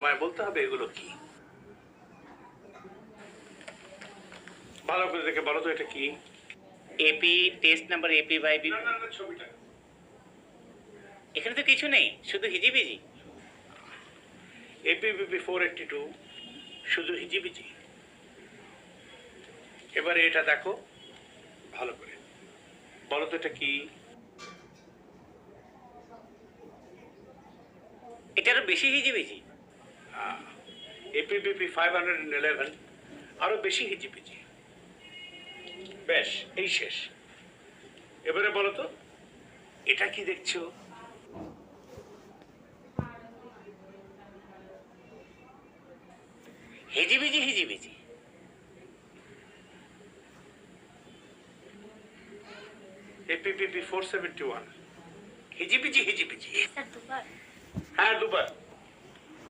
আমায় বলতে হবে এগুলো কি। ভালো করে দেখে বলো তো এটা কি। AP test number AP by B. না না না, ছবিটা এখানে তো কিছু নেই, শুধু হিজিবিজি। এপিবিপি 482 শুধু হিজিবিজি। এবারে এটা দেখো ভালো করে, বলো তো এটা কি। এটা আরো বেশি হিজিবিজি। এপিবিপি 511 আরো বেশি হিজিবিজি। বেশ, এই শেষ। এবারে বলো তো এটা কি দেখছো। হিজিবিজি হিজিবিজি। এপিবিপি 471 হিজিবিজি হিজিবিজি। স্যার দুবার। হ্যাঁ দুবার।